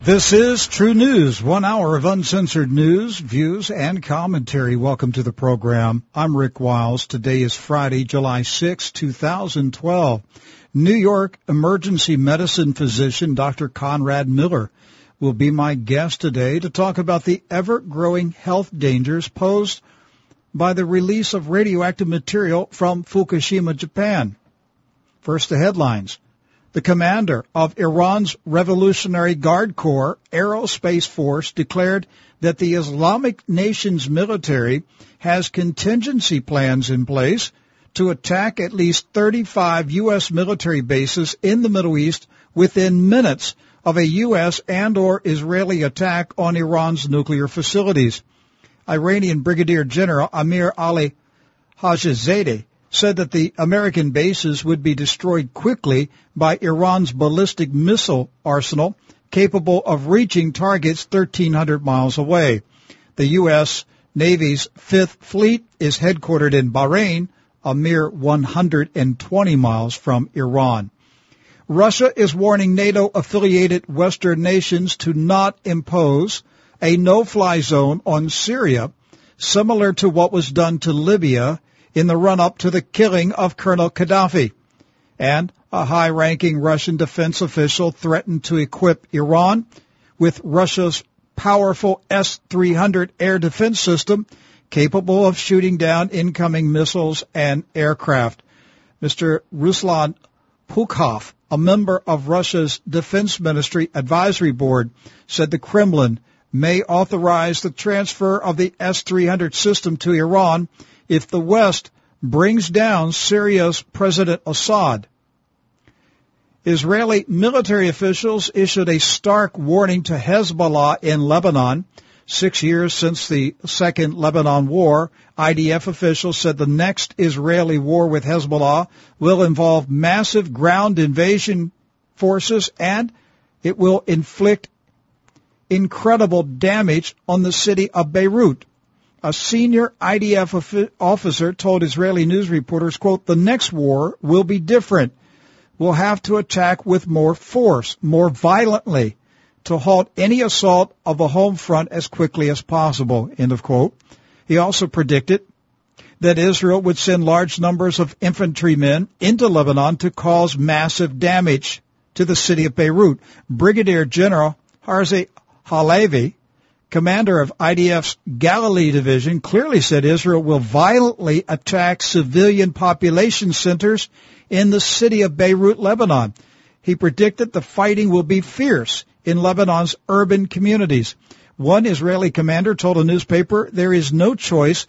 This is True News, 1 hour of uncensored news, views, and commentary. Welcome to the program. I'm Rick Wiles. Today is Friday, July 6, 2012. New York emergency medicine physician Dr. Conrad Miller will be my guest today to talk about the ever-growing health dangers posed by the release of radioactive material from Fukushima, Japan. First, the headlines. The commander of Iran's Revolutionary Guard Corps Aerospace Force declared that the Islamic nation's military has contingency plans in place to attack at least 35 U.S. military bases in the Middle East within minutes of a U.S. and or Israeli attack on Iran's nuclear facilities. Iranian Brigadier General Amir Ali Hajizadeh said that the American bases would be destroyed quickly by Iran's ballistic missile arsenal, capable of reaching targets 1,300 miles away. The U.S. Navy's Fifth Fleet is headquartered in Bahrain, a mere 120 miles from Iran. Russia is warning NATO-affiliated Western nations to not impose a no-fly zone on Syria, similar to what was done to Libya in the run-up to the killing of Colonel Gaddafi. And a high-ranking Russian defense official threatened to equip Iran with Russia's powerful S-300 air defense system capable of shooting down incoming missiles and aircraft. Mr. Ruslan Pukhov, a member of Russia's Defense Ministry Advisory Board, said the Kremlin may authorize the transfer of the S-300 system to Iran if the West brings down Syria's President Assad. Israeli military officials issued a stark warning to Hezbollah in Lebanon. 6 years since the Second Lebanon War, IDF officials said the next Israeli war with Hezbollah will involve massive ground invasion forces and it will inflict incredible damage on the city of Beirut. A senior IDF officer told Israeli news reporters, quote, "The next war will be different. We'll have to attack with more force, more violently, to halt any assault of the home front as quickly as possible," end of quote. He also predicted that Israel would send large numbers of infantrymen into Lebanon to cause massive damage to the city of Beirut. Brigadier General Herzi Halevi, commander of IDF's Galilee Division, clearly said Israel will violently attack civilian population centers in the city of Beirut, Lebanon. He predicted the fighting will be fierce in Lebanon's urban communities. One Israeli commander told a newspaper there is no choice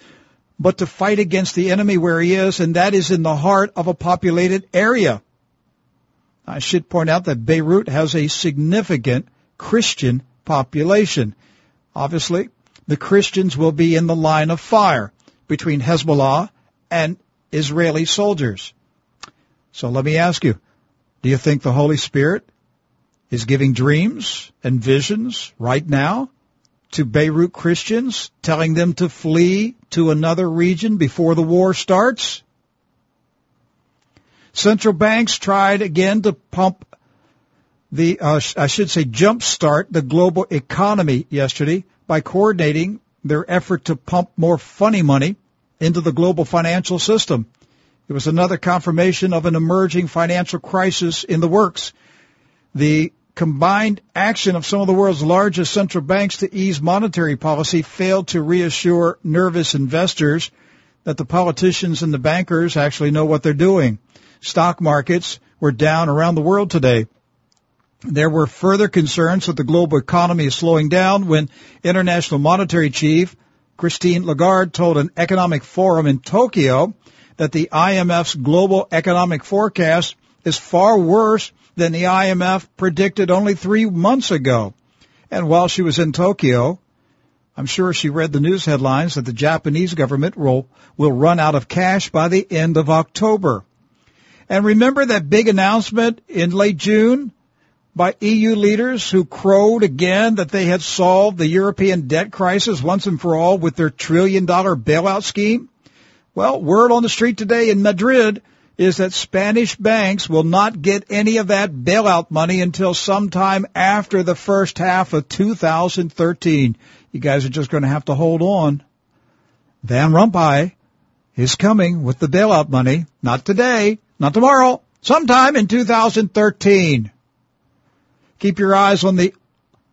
but to fight against the enemy where he is, and that is in the heart of a populated area. I should point out that Beirut has a significant Christian population. Obviously, the Christians will be in the line of fire between Hezbollah and Israeli soldiers. So let me ask you, do you think the Holy Spirit is giving dreams and visions right now to Beirut Christians, telling them to flee to another region before the war starts? Central banks tried again to jumpstart the global economy yesterday by coordinating their effort to pump more funny money into the global financial system. It was another confirmation of an emerging financial crisis in the works. The combined action of some of the world's largest central banks to ease monetary policy failed to reassure nervous investors that the politicians and the bankers actually know what they're doing. Stock markets were down around the world today. There were further concerns that the global economy is slowing down when International Monetary Chief Christine Lagarde told an economic forum in Tokyo that the IMF's global economic forecast is far worse than the IMF predicted only 3 months ago. And while she was in Tokyo, I'm sure she read the news headlines that the Japanese government will run out of cash by the end of October. And remember that big announcement in late June by EU leaders who crowed again that they had solved the European debt crisis once and for all with their $1 trillion bailout scheme? Well, word on the street today in Madrid is that Spanish banks will not get any of that bailout money until sometime after the first half of 2013. You guys are just going to have to hold on. Van Rompuy is coming with the bailout money. Not today, not tomorrow, sometime in 2013. Keep your eyes on the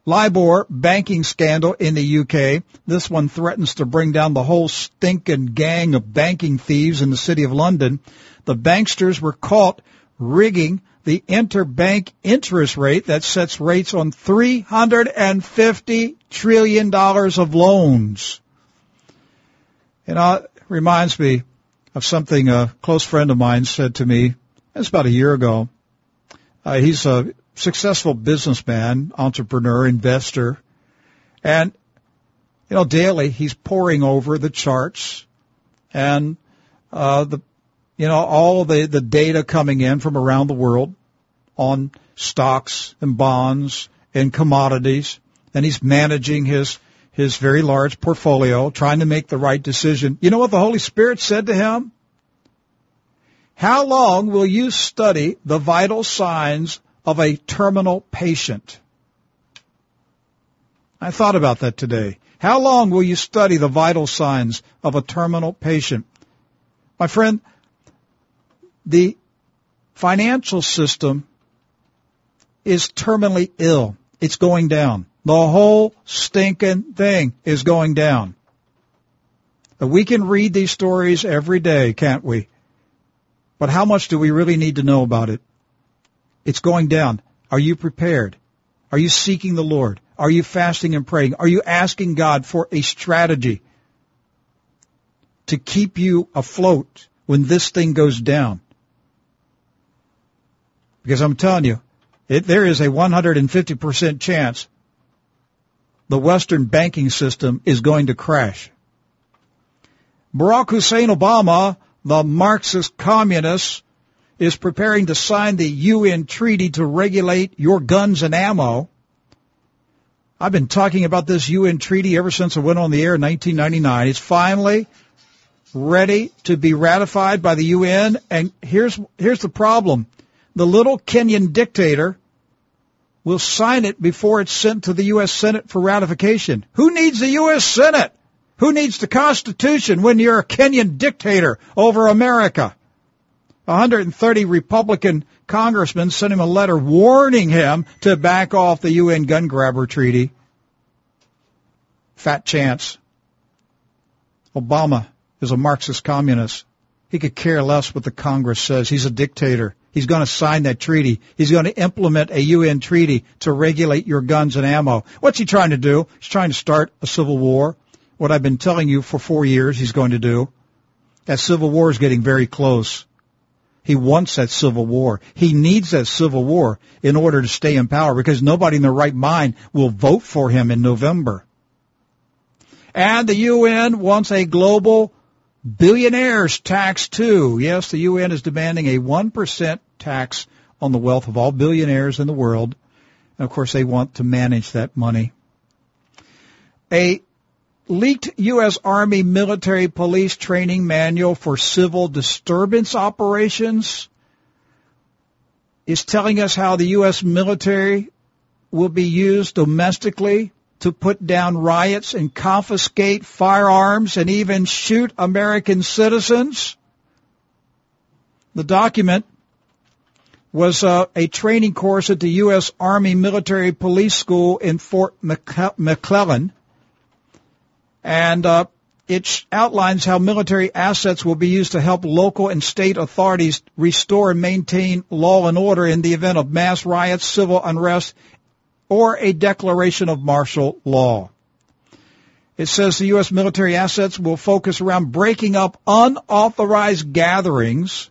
LIBOR banking scandal in the UK. This one threatens to bring down the whole stinking gang of banking thieves in the city of London. The banksters were caught rigging the interbank interest rate that sets rates on $350 trillion of loans. You know, it reminds me of something a close friend of mine said to me. It's about a year ago. He's a successful businessman, entrepreneur, investor, and, you know, daily he's poring over the charts and all the data coming in from around the world on stocks and bonds and commodities, and he's managing his very large portfolio, trying to make the right decision. You know what the Holy Spirit said to him? How long will you study the vital signs of a terminal patient? I thought about that today. How long will you study the vital signs of a terminal patient? My friend, the financial system is terminally ill. It's going down. The whole stinking thing is going down. We can read these stories every day, can't we? But how much do we really need to know about it? It's going down. Are you prepared? Are you seeking the Lord? Are you fasting and praying? Are you asking God for a strategy to keep you afloat when this thing goes down? Because I'm telling you, there is a 150% chance the Western banking system is going to crash. Barack Hussein Obama, the Marxist communist, is preparing to sign the UN treaty to regulate your guns and ammo. I've been talking about this UN treaty ever since it went on the air in 1999. It's finally ready to be ratified by the UN, and here's the problem. The little Kenyan dictator will sign it before it's sent to the U.S. Senate for ratification. Who needs the U.S. Senate? Who needs the Constitution when you're a Kenyan dictator over America? 130 Republican congressmen sent him a letter warning him to back off the UN gun grabber treaty. Fat chance. Obama is a Marxist communist. He could care less what the Congress says. He's a dictator. He's going to sign that treaty. He's going to implement a UN treaty to regulate your guns and ammo. What's he trying to do? He's trying to start a civil war. What I've been telling you for 4 years he's going to do. That civil war is getting very close. He wants that civil war. He needs that civil war in order to stay in power because nobody in their right mind will vote for him in November. And the UN wants a global billionaires tax too. Yes, the UN is demanding a 1% tax on the wealth of all billionaires in the world. And of course, they want to manage that money. A leaked U.S. Army military police training manual for civil disturbance operations is telling us how the U.S. military will be used domestically to put down riots and confiscate firearms and even shoot American citizens. The document was a training course at the U.S. Army Military Police School in Fort McClellan, and it outlines how military assets will be used to help local and state authorities restore and maintain law and order in the event of mass riots, civil unrest, or a declaration of martial law. It says the U.S. military assets will focus around breaking up unauthorized gatherings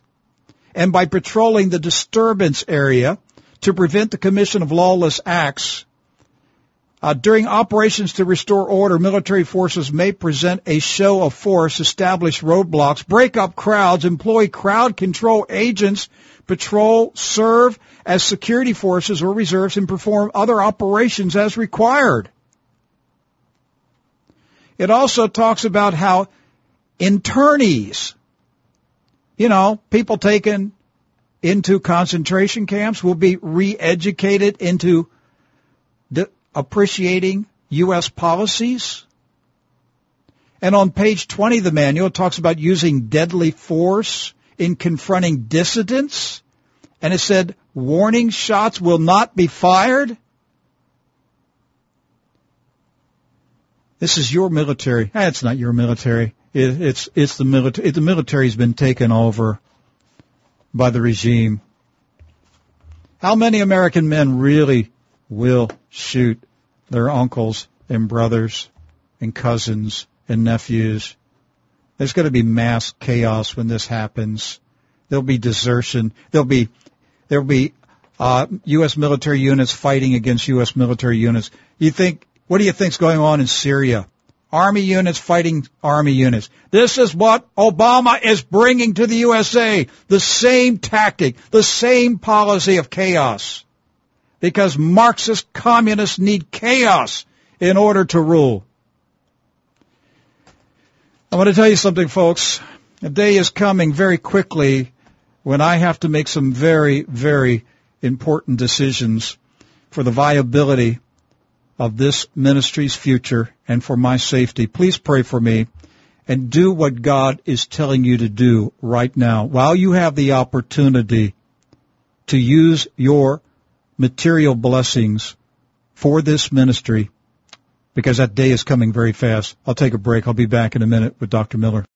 and by patrolling the disturbance area to prevent the commission of lawless acts. During operations to restore order, military forces may present a show of force, establish roadblocks, break up crowds, employ crowd control agents, patrol, serve as security forces or reserves, and perform other operations as required. It also talks about how internees People taken into concentration camps will be re-educated into appreciating U.S. policies. And on page 20 of the manual, it talks about using deadly force in confronting dissidents. And it said, warning shots will not be fired. This is your military. It's not your military. It's the military. The military's been taken over by the regime. How many American men really will shoot their uncles and brothers and cousins and nephews? There's going to be mass chaos when this happens. There'll be desertion. There'll be U.S. military units fighting against U.S. military units. What do you think's going on in Syria? Army units fighting army units. This is what Obama is bringing to the USA. The same tactic, the same policy of chaos. Because Marxist communists need chaos in order to rule. I want to tell you something, folks. A day is coming very quickly when I have to make some very, very important decisions for the viability of this ministry's future and for my safety. Please pray for me and do what God is telling you to do right now. While you have the opportunity to use your material blessings for this ministry, because that day is coming very fast. I'll take a break. I'll be back in a minute with Dr. Miller.